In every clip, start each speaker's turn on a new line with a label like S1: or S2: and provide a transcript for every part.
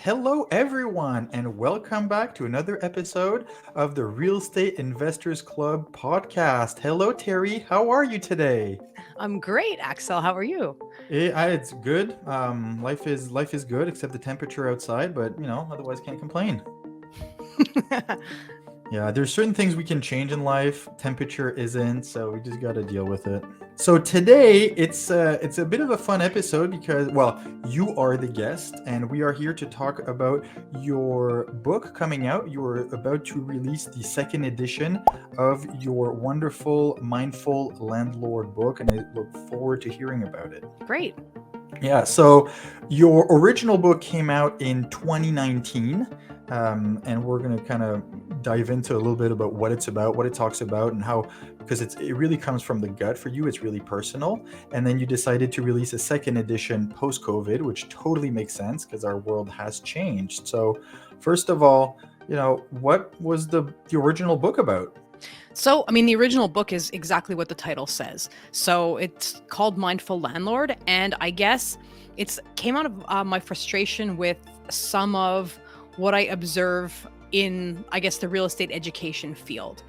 S1: Hello, everyone, and welcome back to another episode of the Real Estate Investors Club podcast. Hello, Terry. How are you today?
S2: I'm great, Axel. How are you?
S1: It's good. Life is good, except the temperature outside. But otherwise, can't complain. Yeah, there's certain things we can change in life. Temperature isn't, so we just got to deal with it. So today it's a bit of a fun episode because you are the guest and we are here to talk about your book coming out. You're about to release the second edition of your wonderful Mindful Landlord book, and I look forward to hearing about it.
S2: Great.
S1: Yeah, so your original book came out in 2019, and we're going to kind of dive into a little bit about what it's about, what it talks about, and how, because it really comes from the gut for you, it's really personal. And then you decided to release a second edition post COVID, which totally makes sense because our world has changed. So, first of all, what was the original book about?
S2: The original book is exactly what the title says. So it's called Mindful Landlord, and I guess it's came out of my frustration with some of what I observe in, I guess, the real estate education field.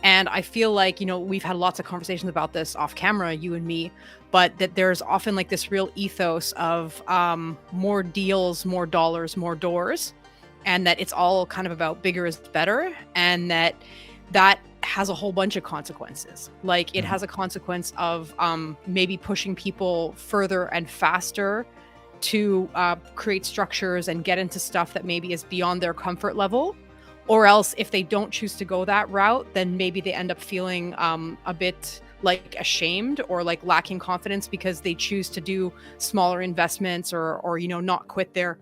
S2: And I feel like, we've had lots of conversations about this off camera, you and me, but that there's often like this real ethos of more deals, more dollars, more doors, and that it's all kind of about bigger is better, and that has a whole bunch of consequences. Like it
S1: Mhm.
S2: has a consequence of maybe pushing people further and faster to create structures and get into stuff that maybe is beyond their comfort level. Or else, if they don't choose to go that route, then maybe they end up feeling a bit like ashamed or like lacking confidence because they choose to do smaller investments or not quit their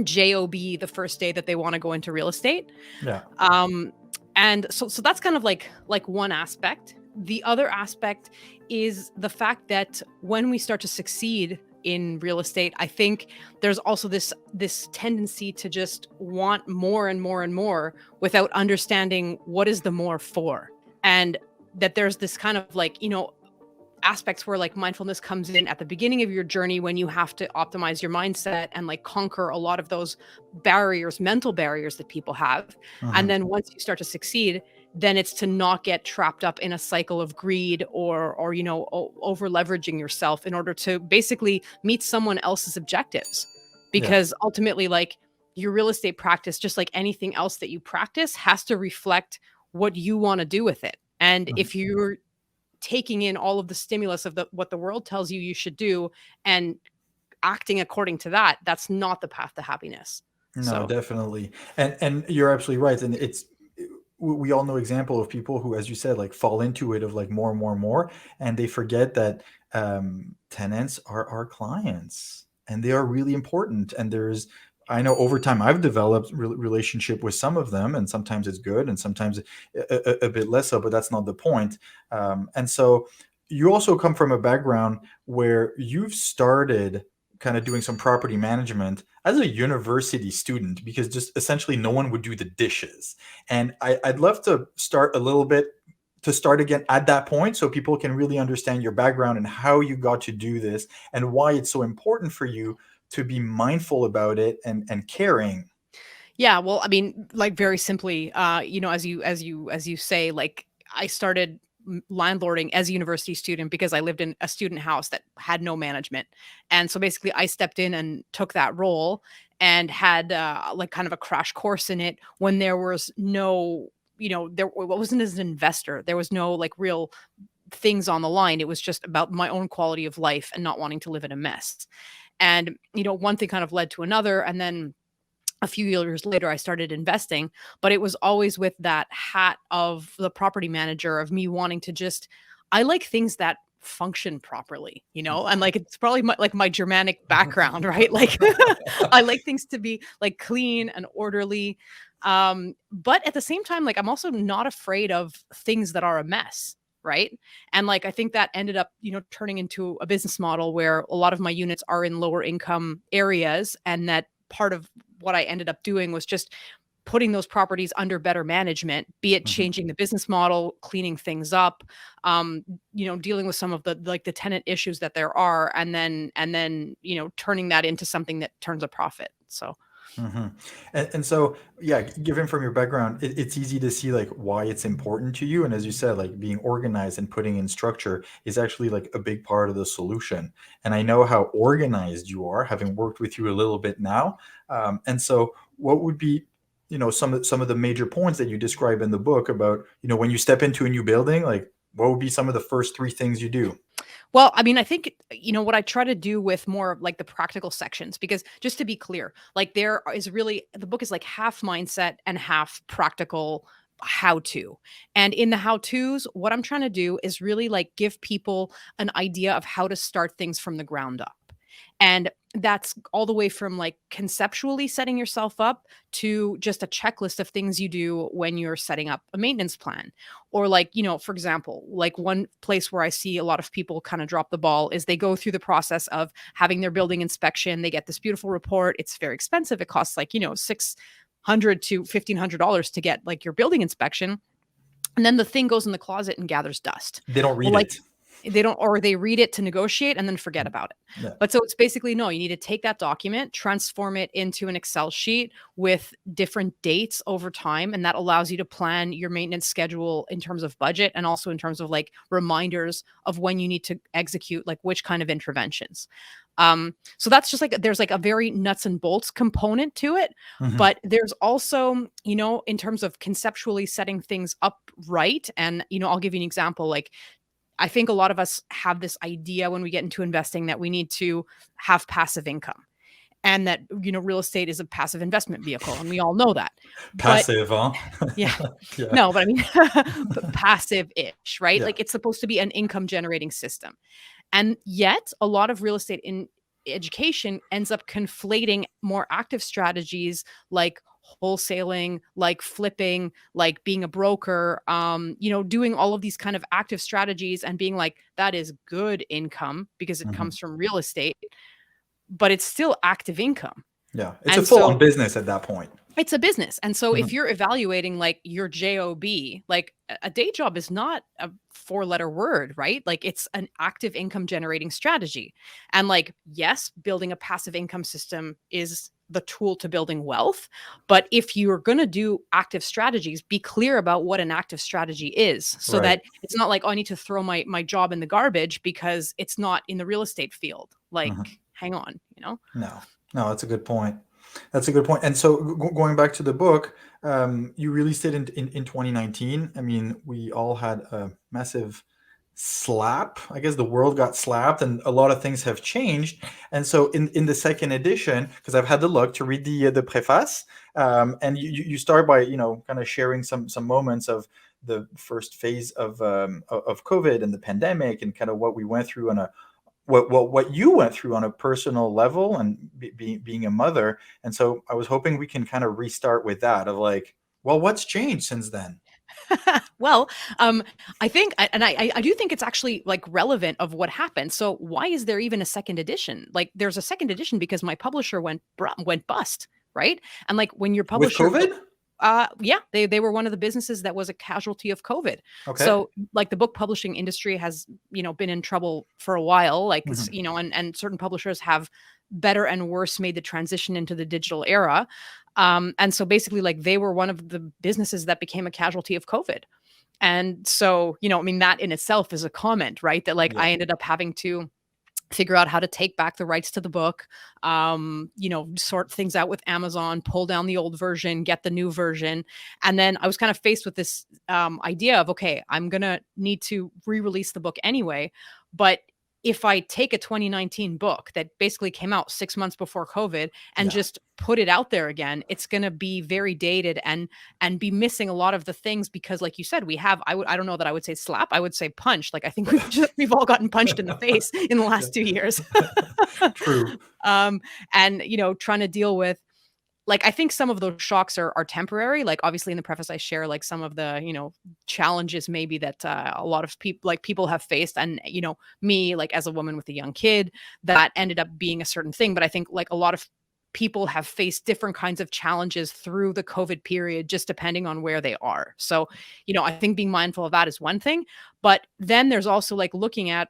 S2: job the first day that they want to go into real estate.
S1: Yeah.
S2: um and so that's kind of like one aspect. The other aspect is the fact that when we start to succeed in real estate, I think there's also this tendency to just want more and more and more without understanding what is the more for. And that there's this kind of like, aspects where like mindfulness comes in at the beginning of your journey when you have to optimize your mindset and like conquer a lot of those barriers, mental barriers that people have. And
S1: Mhm.
S2: then once you start to succeed, then it's to not get trapped up in a cycle of greed or over leveraging yourself in order to basically meet someone else's objectives.
S1: Yeah.
S2: Because ultimately, like, your real estate practice, just like anything else that you practice, has to reflect what you want to do with it. And
S1: Mhm.
S2: if you're taking in all of the stimulus of what the world tells you you should do and acting according to that, that's not the path to happiness.
S1: No,
S2: So,
S1: definitely. And you're absolutely right. And we all know example of people who, as you said, like fall into it of like more and more and more, and they forget that tenants are our clients and they are really important. And I know over time I've developed relationship with some of them, and sometimes it's good and sometimes a bit less so, but that's not the point. And so you also come from a background where you've started kind of doing some property management as a university student because just essentially no one would do the dishes. And I'd love to start a little bit to start again at that point so people can really understand your background and how you got to do this and why it's so important for you to be mindful about it and caring.
S2: yeah, well, I mean, like, very simply, as you say, like, I started landlording as a university student because I lived in a student house that had no management. And so basically I stepped in and took that role and had like kind of a crash course in it when there was no, there wasn't as an investor. There was no like real things on the line. It was just about my own quality of life and not wanting to live in a mess. And, one thing kind of led to another. And then a few years later, I started investing, but it was always with that hat of the property manager, of me wanting to just, I like things that function properly, and like it's probably my Germanic background, right? Like I like things to be like clean and orderly. But at the same time, like I'm also not afraid of things that are a mess. Right. And like I think that ended up, turning into a business model where a lot of my units are in lower income areas. And that part of what I ended up doing was just putting those properties under better management, be it
S1: Mhm.
S2: changing the business model, cleaning things up, um, dealing with some of the tenant issues that there are, and then, turning that into something that turns a profit. So
S1: hmm and so, yeah, given from your background, it's easy to see like why it's important to you. And as you said, like being organized and putting in structure is actually like a big part of the solution. And I know how organized you are, having worked with you a little bit now. And so, what would be, some of the major points that you describe in the book about, when you step into a new building, like what would be some of the first three things you do?
S2: Well, I mean, I think, what I try to do with more of like the practical sections, because just to be clear, like is really, the book is like half mindset and half practical how to. And in the how to's, what I'm trying to do is really like give people an idea of how to start things from the ground up. And that's all the way from like conceptually setting yourself up to just a checklist of things you do when you're setting up a maintenance plan. Or like, for example, like one place where I see a lot of people kind of drop the ball is they go through the process of having their building inspection. They get this beautiful report. It's very expensive. It costs like, $600 to $1,500 to get like your building inspection. And then the thing goes in the closet and gathers dust.
S1: They don't
S2: Well,
S1: read
S2: like
S1: it.
S2: they don't, or they read it to negotiate and then forget about it.
S1: Yeah.
S2: But so it's basically, no, you need to take that document, transform it into an Excel sheet with different dates over time. And that allows you to plan your maintenance schedule in terms of budget and also in terms of like reminders of when you need to execute like which kind of interventions. So that's just like there's like a very nuts and bolts component to it.
S1: hmm
S2: But there's also, in terms of conceptually setting things up right. And, I'll give you an example. Like I think a lot of us have this idea when we get into investing that we need to have passive income and that, real estate is a passive investment vehicle. And we all know that. But
S1: Passive, huh?
S2: yeah,
S1: Yeah.
S2: no, but I mean, but passive ish, right?
S1: Yeah.
S2: Like it's supposed to be an income generating system. And yet, a lot of real estate in education ends up conflating more active strategies like wholesaling, like flipping, like being a broker, doing all of these kind of active strategies and being like, that is good income because it
S1: hmm
S2: comes from real estate, but it's still active income.
S1: Yeah. It's a
S2: And
S1: full on
S2: so
S1: business at that point.
S2: it's a business. And so if
S1: Mhm.
S2: you're evaluating like your job, like a day job is not a four-letter word, right? Like it's an active income generating strategy. And like yes, building a passive income system is the tool to building wealth, but if you're going to do active strategies, be clear about what an active strategy is so
S1: Right.
S2: that it's not like, oh, I need to throw my job in the garbage because it's not in the real estate field. Like
S1: Mhm.
S2: hang on.
S1: No, no, that's a good point. That's a good point. And so, going back to the book, you released it in 2019. I mean, we all had a massive slap. I guess the world got slapped, and a lot of things have changed. And so, in the second edition, because I've had the luck to read the preface, and you start by kind of sharing some moments of the first phase of COVID and the pandemic, and kind of what we went through on a what you went through on a personal level, and being a mother. And so I was hoping we can kind of restart with that of like, well, what's changed since then?
S2: Well, I think, and I do think it's actually like relevant of what happened. So why is there even a second edition? Like, there's a second edition because my publisher went bust, right? And like when your
S1: With
S2: publisher
S1: COVID?
S2: yeah, they were one of the businesses that was a casualty of COVID.
S1: Okay.
S2: So like the book publishing industry has, been in trouble for a while, like
S1: hmm
S2: and certain publishers have better and worse made the transition into the digital era. And so basically like they were one of the businesses that became a casualty of COVID. And so, I mean, that in itself is a comment, right? That like
S1: Yeah.
S2: I ended up having to figure out how to take back the rights to the book, sort things out with Amazon, pull down the old version, get the new version. And then I was kind of faced with this idea of, okay, I'm going to need to re-release the book anyway. But if I take a 2019 book that basically came out 6 months before COVID and
S1: Yeah.
S2: just put it out there again, it's going to be very dated and be missing a lot of the things because, like you said, I don't know that I would say slap, I would say punch. Like I think we've all gotten punched in the face in the
S1: Yeah.
S2: last 2 years.
S1: True.
S2: um, and trying to deal with like I think some of those shocks are temporary. Like obviously in the preface I share like some of the challenges maybe that a lot of people have faced, and me like as a woman with a young kid that ended up being a certain thing. But I think like a lot of people have faced different kinds of challenges through the COVID period, just depending on where they are. So I think being mindful of that is one thing, but then there's also like looking at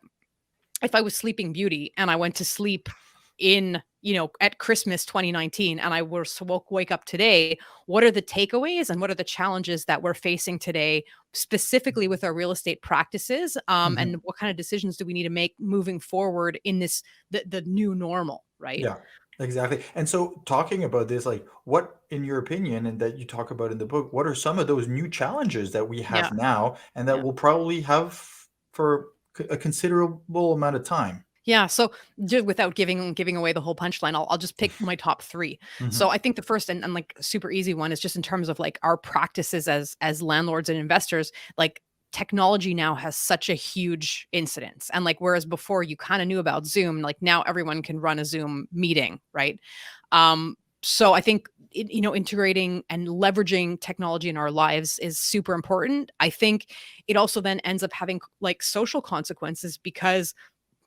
S2: if I was Sleeping Beauty and I went to sleep in at Christmas 2019, and I was wake up today, what are the takeaways and what are the challenges that we're facing today, specifically with our real estate practices,
S1: Mhm.
S2: and what kind of decisions do we need to make moving forward in this the new normal, right?
S1: Yeah, exactly. And so, talking about this, like, what, in your opinion, and that you talk about in the book, what are some of those new challenges that we
S2: Yeah,
S1: have now and that
S2: yeah.
S1: we'll probably have for a considerable amount of time?
S2: Yeah, so just without giving away the whole punchline, I'll just pick my top 3. So
S1: Hmm.
S2: I think the first and like super easy one is just in terms of like our practices as landlords and investors, like technology now has such a huge incidence. And like whereas before you kind of knew about Zoom, like now everyone can run a Zoom meeting, right? So I think integrating and leveraging technology in our lives is super important. I think it also then ends up having like social consequences because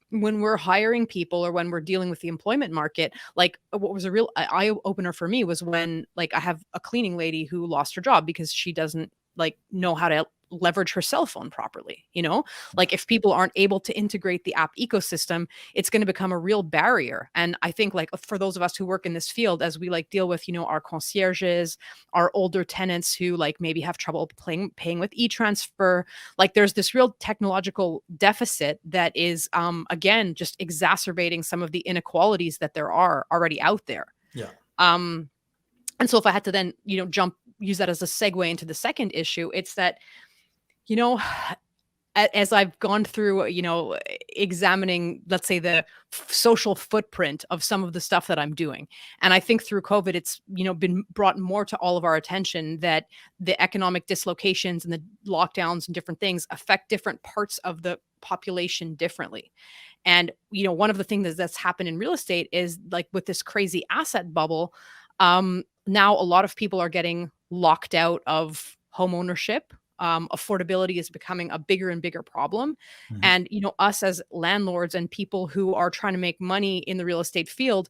S2: when we're hiring people or when we're dealing with the employment market, like what was a real eye opener for me was when like I have a cleaning lady who lost her job because she doesn't like know how to leverage her cell phone properly,
S1: Yeah.
S2: like if people aren't able to integrate the app ecosystem, it's going to become a real barrier. And I think like for those of us who work in this field, as we like deal with our concierges, our older tenants who like maybe have trouble paying with e-transfer, like there's this real technological deficit that is again just exacerbating some of the inequalities that there are already out there.
S1: Yeah.
S2: um and so if I had to then jump use that as a segue into the second issue, it's that you know as I've gone through, examining, let's say, the social footprint of some of the stuff that I'm doing. And I think through COVID, it's, been brought more to all of our attention that the economic dislocations and the lockdowns and different things affect different parts of the population differently. And, one of the things that's happened in real estate is like with this crazy asset bubble, now a lot of people are getting locked out of home ownership. Affordability is becoming a bigger and bigger problem.
S1: Hmm.
S2: And, us as landlords and people who are trying to make money in the real estate field,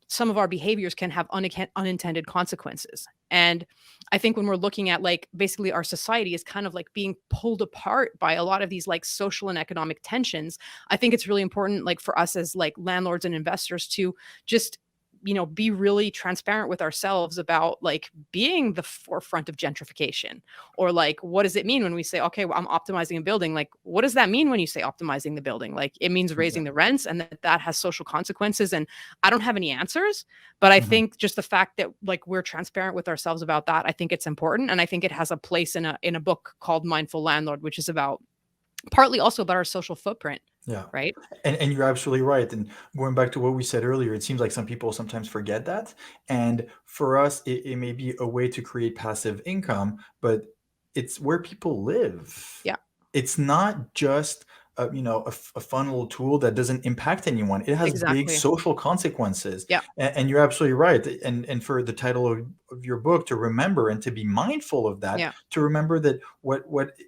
S2: some of our behaviors can have unintended consequences. And I think when we're looking at like basically our society is kind of like being pulled apart by a lot of these like social and economic tensions, I think it's really important like for us as like landlords and investors to just be really transparent with ourselves about like being the forefront of gentrification, or like what does it mean when we say okay, well, I'm optimizing a building, like what does that mean when you say optimizing the building? Like it means raising the
S1: Exactly.
S2: rents, and that has social consequences. And I don't have any answers, but I
S1: Hmm.
S2: think just the fact that like we're transparent with ourselves about that, I think it's important. And I think it has a place in a book called Mindful Landlord, which is about partly also about our social footprint,
S1: Yeah.
S2: right?
S1: And you're absolutely right. And going back to what we said earlier, it seems like some people sometimes forget that. And for us, it may be a way to create passive income, but it's where people live.
S2: Yeah,
S1: It's not just a fun little tool that doesn't impact anyone. It has big
S2: exactly.
S1: social consequences.
S2: Yeah.
S1: And you're absolutely right. And for the title of your book, to remember and to be mindful of that,
S2: Yeah.
S1: to remember that what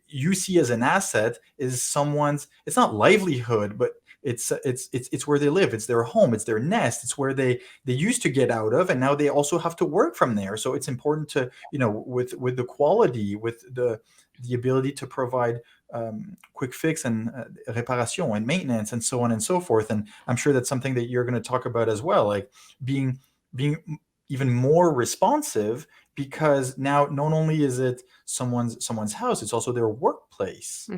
S1: you see as an asset is someone's, it's not livelihood, but it's where they live, it's their home, it's their nest, it's where they used to get out of, and now they also have to work from there. So it's important to, with the quality, with the ability to provide quick fix and reparation and maintenance and so on and so forth. And I'm sure that's something that you're going to talk about as well, like being even more responsive, because now not only is it someone's house, it's also their workplace.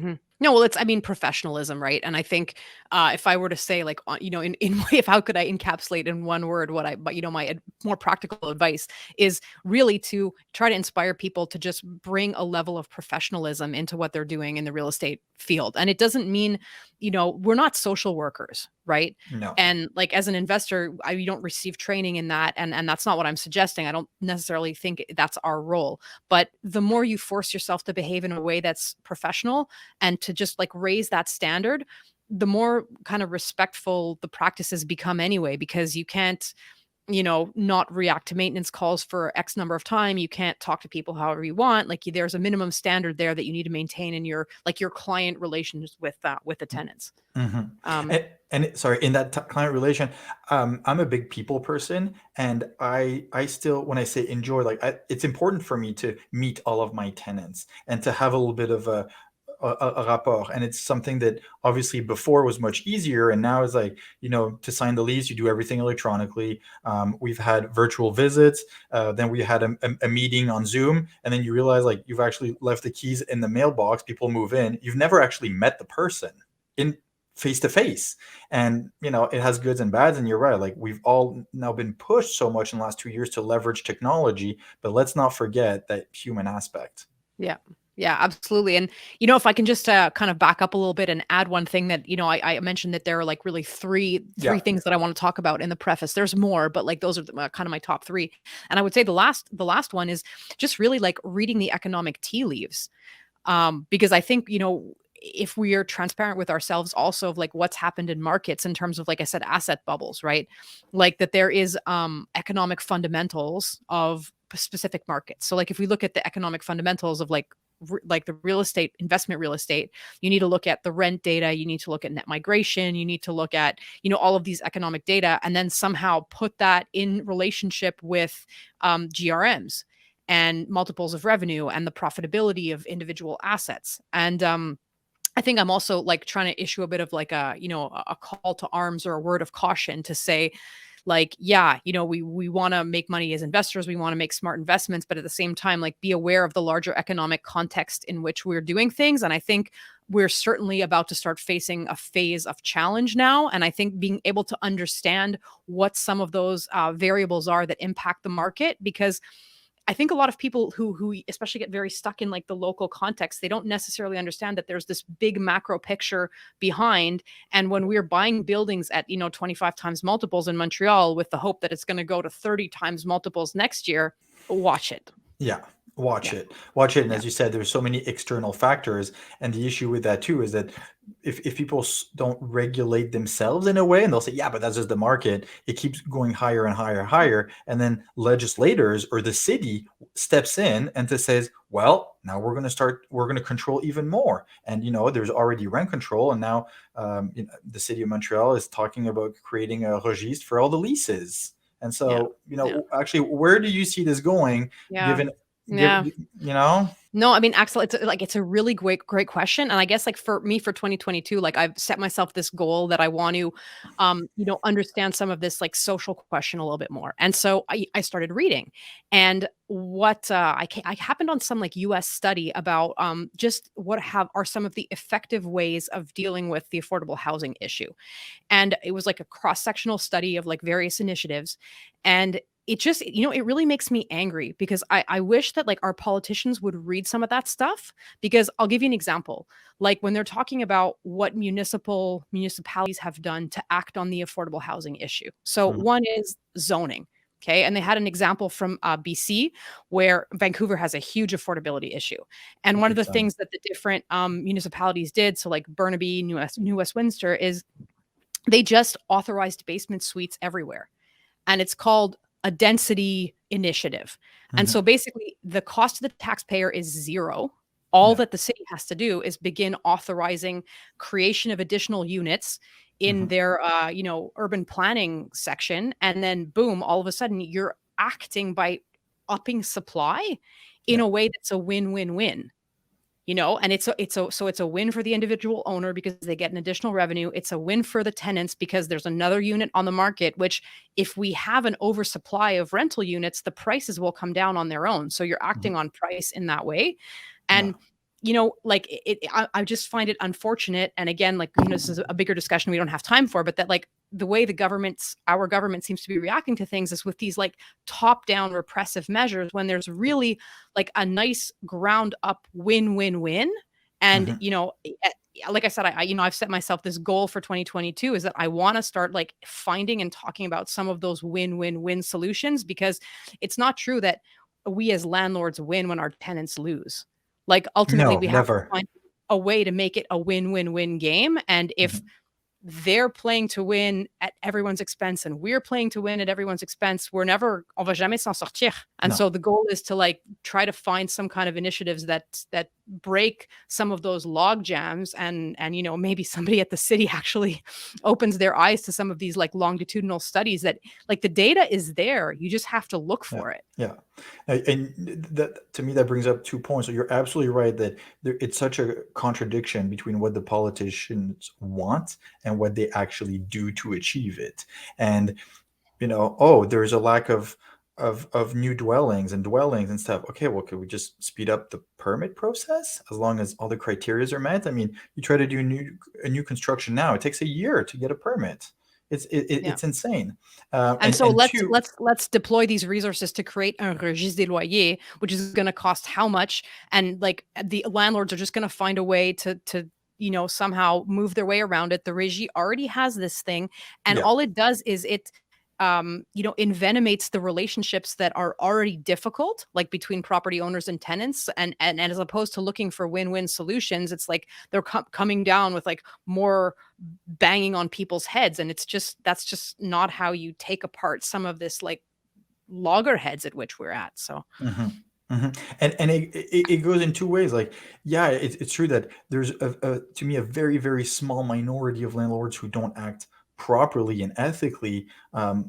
S2: No, well, it's I mean professionalism, right? And I think if I were to say like in if how could I encapsulate in one word what I but my more practical advice is really to try to inspire people to just bring a level of professionalism into what they're doing in the real estate field. And it doesn't mean we're not social workers, right?
S1: No.
S2: And like as an investor, you don't receive training in that, and that's not what I'm suggesting. I don't necessarily think that's our role. But the more you force yourself to behave in a way that's professional and to just like raise that standard, the more kind of respectful the practices become anyway, because you can't, not react to maintenance calls for X number of time. You can't talk to people however you want. Like there's a minimum standard there that you need to maintain in your like your client relations with the tenants.
S1: Hmm.
S2: Um,
S1: And sorry, in that client relation, I'm a big people person, and I still, when I say enjoy, like it's important for me to meet all of my tenants and to have a little bit of a rapport, and it's something that obviously before was much easier, and now is like, to sign the lease, you do everything electronically. We've had virtual visits, then we had a meeting on Zoom, and then you realize like you've actually left the keys in the mailbox. People move in. You've never actually met the person in face to face, and it has goods and bads. And you're right, like we've all now been pushed so much in the last 2 years to leverage technology, but let's not forget that human aspect.
S2: Yeah. Yeah, absolutely. And, if I can just kind of back up a little bit and add one thing that, I mentioned that there are like really three
S1: Yeah.
S2: things that I want to talk about in the preface. There's more, but like those are kind of my top three. And I would say the last one is just really like reading the economic tea leaves. Because I think, if we are transparent with ourselves also of like what's happened in markets in terms of, like I said, asset bubbles, right? Like that there is economic fundamentals of specific markets. So like if we look at the economic fundamentals of like the real estate, investment real estate, you need to look at the rent data, you need to look at net migration, you need to look at, all of these economic data, and then somehow put that in relationship with GRMs and multiples of revenue and the profitability of individual assets. And I think I'm also like trying to issue a bit of like a call to arms or a word of caution to say, like, yeah, we want to make money as investors, we want to make smart investments, but at the same time, like, be aware of the larger economic context in which we're doing things. And I think we're certainly about to start facing a phase of challenge now. And I think being able to understand what some of those variables are that impact the market, because I think a lot of people who especially get very stuck in like the local context, they don't necessarily understand that there's this big macro picture behind. And when we're buying buildings at 25 times multiples in Montreal with the hope that it's going to go to 30 times multiples next year, watch it.
S1: Yeah,
S2: Yeah.
S1: watch it. And
S2: Yeah.
S1: as you said, there's so many external factors, and the issue with that too is that if people don't regulate themselves in a way, and they'll say, yeah, but that's just the market, it keeps going higher and higher and higher, and then legislators or the city steps in and just says, well, now we're going to control even more. And there's already rent control, and now the city of Montreal is talking about creating a registre for all the leases. And
S2: Yeah.
S1: so,
S2: Yeah.
S1: actually, where do you see this going?
S2: Yeah.
S1: Given,
S2: Yeah.
S1: you know,
S2: No, I mean, Axel, it's a really great question. And I guess like for me for 2022, like I've set myself this goal that I want to, understand some of this like social question a little bit more. And so I started reading, and what I happened on some like US study about just what have are some of the effective ways of dealing with the affordable housing issue. And it was like a cross-sectional study of like various initiatives. And it just, it really makes me angry because I wish that like our politicians would read some of that stuff. Because I'll give you an example. Like when they're talking about what municipalities have done to act on the affordable housing issue. So
S1: mhm,
S2: one is zoning. Okay. And they had an example from BC where Vancouver has a huge affordability issue. And one of
S1: big
S2: the
S1: time.
S2: things that the different municipalities did, so like Burnaby, New Westminster, is they just authorized basement suites everywhere. And it's called a density initiative. And
S1: Mhm,
S2: so basically, the cost to the taxpayer is zero. All
S1: yeah.
S2: that the city has to do is begin authorizing creation of additional units in
S1: Mhm,
S2: their, urban planning section. And then, boom, all of a sudden, you're acting by upping supply in
S1: yeah.
S2: a way that's a win-win-win. And it's a win for the individual owner because they get an additional revenue. It's a win for the tenants because there's another unit on the market, which if we have an oversupply of rental units, the prices will come down on their own. So you're
S1: Mhm,
S2: acting on price in that way.
S1: yeah.
S2: And like I just find it unfortunate. And again, like, this is a bigger discussion we don't have time for, but that like the way our government seems to be reacting to things is with these like top down repressive measures when there's really like a nice ground up win-win-win. And,
S1: Mhm,
S2: like I said, I've set myself this goal for 2022 is that I want to start like finding and talking about some of those win-win-win solutions, because it's not true that we as landlords win when our tenants lose. Like ultimately
S1: no,
S2: we have to
S1: never.
S2: find a way to make it a win-win-win game. And if
S1: Mhm,
S2: they're playing to win at everyone's expense and we're playing to win at everyone's expense, on va jamais s'en sortir. And
S1: no.
S2: so the goal is to like try to find some kind of initiatives that break some of those log jams, and maybe somebody at the city actually opens their eyes to some of these like longitudinal studies that like the data is there. You just have to look
S1: Yeah,
S2: for it.
S1: yeah. And that, to me, that brings up 2 points. So you're absolutely right that it's such a contradiction between what the politicians want and what they actually do to achieve it. And oh, there's a lack of new dwellings and stuff. Okay, well, could we just speed up the permit process as long as all the criterias are met? I mean, you try to do a new construction now, it takes a year to get a permit.
S2: Yeah.
S1: It's insane.
S2: And so
S1: And
S2: let's
S1: two,
S2: let's let's deploy these resources to create un registre des loyers, which is going to cost how much? And like the landlords are just going to find a way to somehow move their way around it. The regie already has this thing, and
S1: yeah.
S2: all it does is it envenomates the relationships that are already difficult, like between property owners and tenants. And as opposed to looking for win-win solutions, it's like they're coming down with like more banging on people's heads, and that's just not how you take apart some of this like loggerheads at which we're at. So
S1: Hmm. Hmm. And it goes in 2 ways. Like, yeah, it's true that there's to me a very very small minority of landlords who don't act properly and ethically,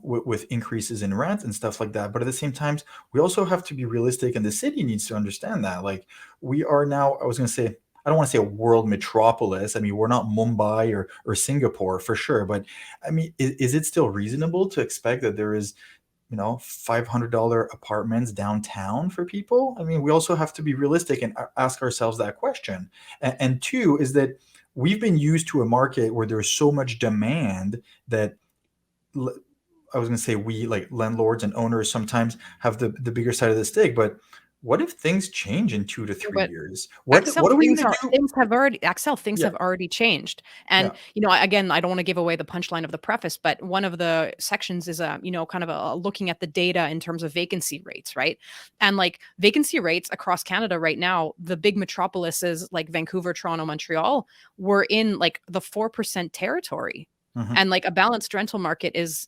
S1: with increases in rent and stuff like that. But at the same time, we also have to be realistic, and the city needs to understand that. Like, we are now. I was going to say. I don't want to say a world metropolis. I mean, we're not Mumbai or Singapore for sure. But I mean, is it still reasonable to expect that there is $500 apartments downtown for people? I mean, we also have to be realistic and ask ourselves that question. And two is that we've been used to a market where there's so much demand that I was going to say we, like landlords and owners, sometimes have the bigger side of the stick. But what if things change in 2 to 3
S2: but
S1: years?
S2: Axel,
S1: What are we going to do?
S2: things
S1: Yeah,
S2: have already changed. And
S1: yeah.
S2: again, I don't want to give away the punchline of the preface, but one of the sections is kind of looking at the data in terms of vacancy rates, right? And like vacancy rates across Canada right now, the big metropolises like Vancouver, Toronto, Montreal were in like the 4% territory.
S1: Hmm.
S2: And like a balanced rental market is,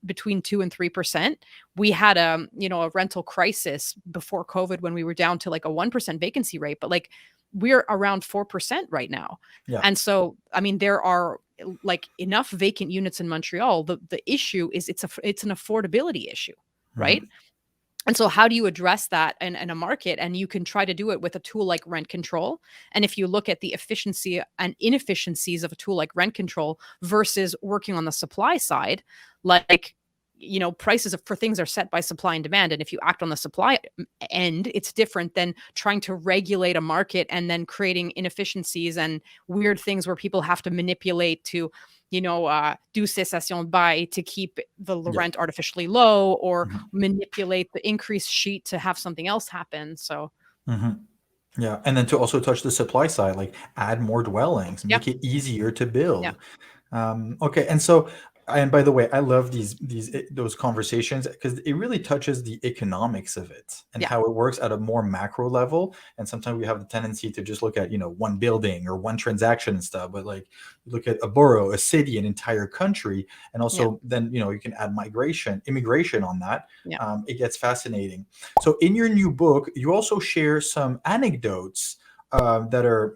S2: between 2 and 3%. We had a rental crisis before COVID when we were down to like a 1% vacancy rate, but like we're around 4% right now.
S1: Yeah.
S2: And so, I mean, there are like enough vacant units in Montreal. The issue is it's an affordability issue, right?
S1: Hmm.
S2: And so how do you address that in a market? And you can try to do it with a tool like rent control. And if you look at the efficiency and inefficiencies of a tool like rent control versus working on the supply side, like, prices for things are set by supply and demand. And if you act on the supply end, it's different than trying to regulate a market and then creating inefficiencies and weird things where people have to manipulate to do cessation de bail to keep the
S1: Yeah.
S2: rent artificially low, or
S1: Hmm.
S2: manipulate the increased sheet to have something else happen. So
S1: Hmm. Yeah, and then to also touch the supply side, like add more dwellings,
S2: yeah,
S1: make it easier to
S2: yeah,
S1: build. Okay, and so, and by the way, I love those conversations because it really touches the economics of it and
S2: yeah,
S1: how it works at a more macro level. And sometimes we have the tendency to just look at one building or one transaction and stuff, but like you look at a borough, a city, an entire country, and
S2: yeah,
S1: also then you can add immigration on that.
S2: yeah.
S1: It gets fascinating. So in your new book, you also share some anecdotes that are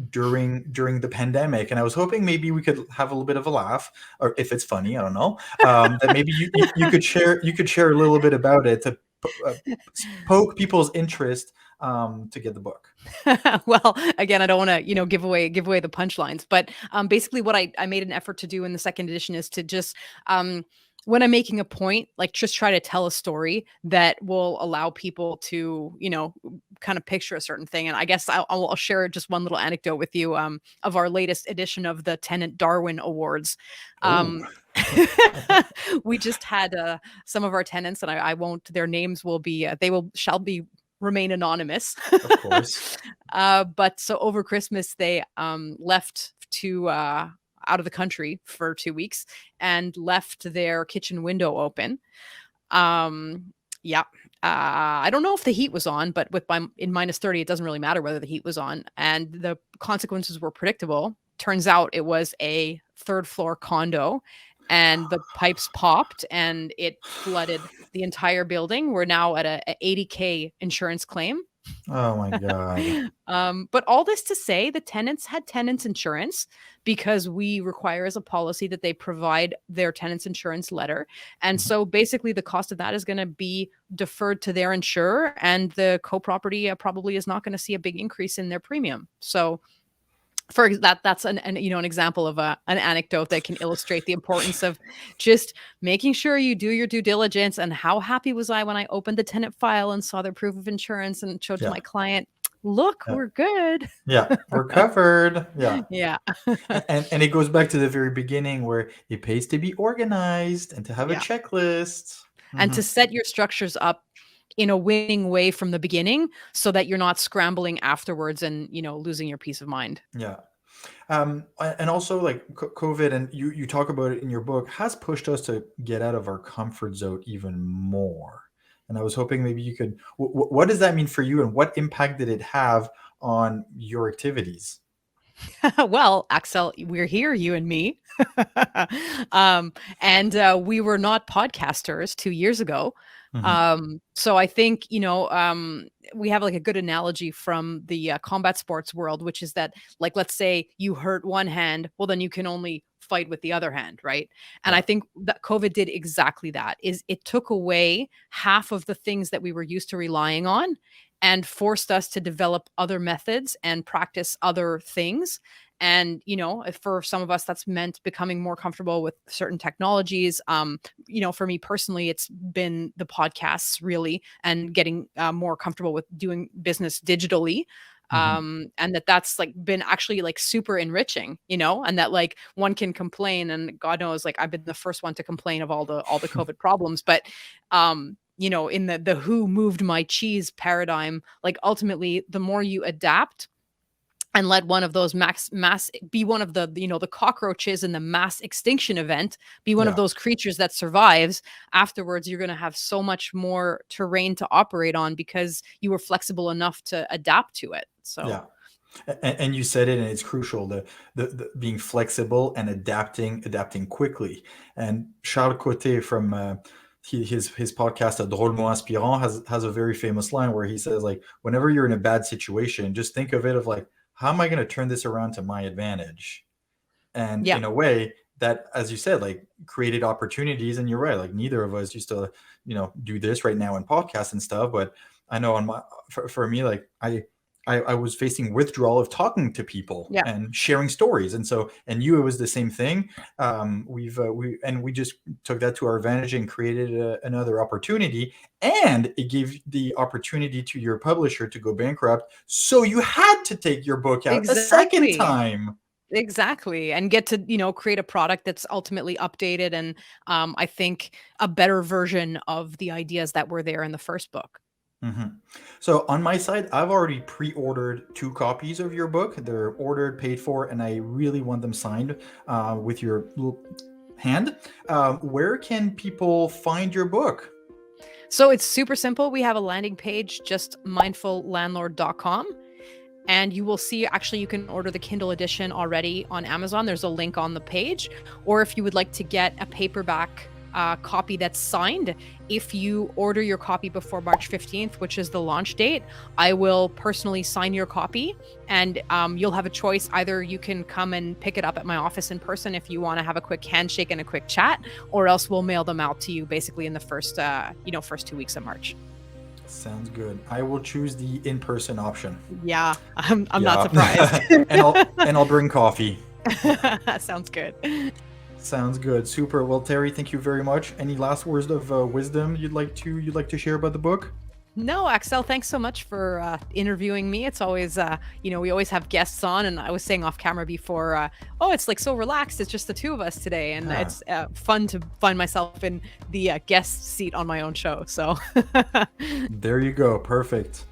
S1: during the pandemic, and I was hoping maybe we could have a little bit of a laugh, or if it's funny, I don't know. That maybe you could share a little bit about it to uh, poke people's interest, to get the book.
S2: Well, again, I don't want to, give away the punchlines, but basically what I made an effort to do in the second edition is to just when I'm making a point, like just try to tell a story that will allow people to, kind of picture a certain thing. And I guess I'll share just one little anecdote with you of our latest edition of the Tenant Darwin Awards.
S1: Oh,
S2: Um, we just had some of our tenants, and I won't. Their names will be shall be remain anonymous.
S1: of course.
S2: But so over Christmas, they left to out of the country for 2 weeks and left their kitchen window open. Yeah. I don't know if the heat was on, but in -30, it doesn't really matter whether the heat was on. And the consequences were predictable. Turns out it was a third floor condo, and the pipes popped and it flooded the entire building. We're now at a 80K insurance claim.
S1: Oh my God.
S2: But all this to say, the tenants had tenants insurance because we require as a policy that they provide their tenants insurance letter. And
S1: Mhm.
S2: so basically, the cost of that is going to be deferred to their insurer, and the co-property probably is not going to see a big increase in their premium. So for that's an an example of an anecdote that can illustrate the importance of just making sure you do your due diligence. And how happy was I when I opened the tenant file and saw their proof of insurance and showed to
S1: Yeah.
S2: my client, look,
S1: Yeah.
S2: we're good.
S1: Yeah. We're covered. Yeah.
S2: Yeah.
S1: And it goes back to the very beginning where it pays to be organized and to have a
S2: Yeah.
S1: checklist.
S2: And
S1: Hmm.
S2: to set your structures up in a winning way from the beginning so that you're not scrambling afterwards and, losing your peace of mind.
S1: Yeah. And also like COVID, and you talk about it in your book, has pushed us to get out of our comfort zone even more. And I was hoping maybe you could, what does that mean for you, and what impact did it have on your activities?
S2: Well, Axel, we're here, you and me. um, and we were not podcasters 2 years ago.
S1: Hmm.
S2: So I think, we have like a good analogy from the combat sports world, which is that, like, let's say you hurt one hand, well, then you can only fight with the other hand, right? And I
S1: Yeah.
S2: think that COVID did exactly that. Is it took away half of the things that we were used to relying on and forced us to develop other methods and practice other things. And if for some of us that's meant becoming more comfortable with certain technologies. For me personally, it's been the podcasts really, and getting more comfortable with doing business digitally.
S1: Hmm.
S2: And that's like been actually like super enriching, and that like one can complain, and God knows, like I've been the first one to complain of all the COVID problems, but in the who moved my cheese paradigm, like ultimately the more you adapt and let one of those mass be one of the cockroaches in the mass extinction event, be one of
S1: Yeah.
S2: those creatures that survives, afterwards you're going to have so much more terrain to operate on because you were flexible enough to adapt to it. So
S1: Yeah. And you said it, and it's crucial, the being flexible and adapting quickly. And Charles Côté from his podcast Drôlement Inspirant has a very famous line where he says, like, whenever you're in a bad situation, just think of it of like, how am I going to turn this around to my advantage? And
S2: yeah,
S1: in a way that, as you said, like, created opportunities. And you're right, like neither of us used to do this right now in podcasts and stuff, but I know on my for me, like I was facing withdrawal of talking to people
S2: yeah,
S1: and sharing stories. And so, and you, it was the same thing. We just took that to our advantage and created another opportunity. And it gave the opportunity to your publisher to go bankrupt, so you had to take your book out a second
S2: exactly.
S1: time.
S2: Exactly. And get to, create a product that's ultimately updated and, I think a better version of the ideas that were there in the first book.
S1: Hmm. So on my side, I've already pre-ordered 2 copies of your book. They're ordered, paid for, and I really want them signed with your little hand. Where can people find your book?
S2: So it's super simple. We have a landing page, just mindfullandlord.com. And you will see, actually, you can order the Kindle edition already on Amazon. There's a link on the page. Or if you would like to get a paperback copy that's signed, if you order your copy before March 15th, which is the launch date, I will personally sign your copy. And you'll have a choice. Either you can come and pick it up at my office in person if you want to have a quick handshake and a quick chat, or else we'll mail them out to you basically in the first 2 weeks of March.
S1: Sounds good. I will choose the in-person option.
S2: Yeah, I'm not
S1: Yeah.
S2: surprised.
S1: and I'll bring coffee.
S2: Sounds good.
S1: Sounds good. Super. Well, Terrie, thank you very much. Any last words of wisdom you'd like to share about the book?
S2: No, Axel, thanks so much for interviewing me. It's always, we always have guests on, and I was saying off camera before, oh, it's like so relaxed. It's just the two of us today, and
S1: Ah,
S2: it's fun to find myself in the guest seat on my own show. So,
S1: there you go. Perfect.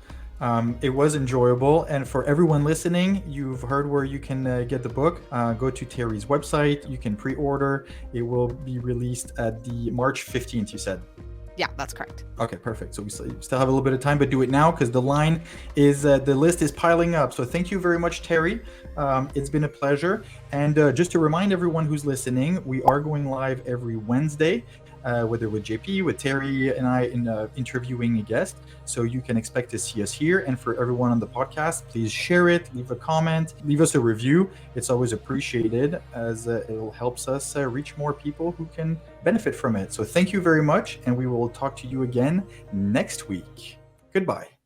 S1: It was enjoyable. And for everyone listening, you've heard where you can get the book. Go to Terrie's website. You can pre-order. It will be released at the March 15th, you said.
S2: yeah, that's correct.
S1: Okay, perfect. So we still have a little bit of time, but do it now because the list is piling up. So thank you very much, Terrie. It's been a pleasure. And just to remind everyone who's listening, we are going live every Wednesday. whether with JP, with Terrie, and I in interviewing a guest. So you can expect to see us here. And for everyone on the podcast, please share it, leave a comment, leave us a review. It's always appreciated as it helps us reach more people who can benefit from it. So thank you very much, and we will talk to you again next week. Goodbye.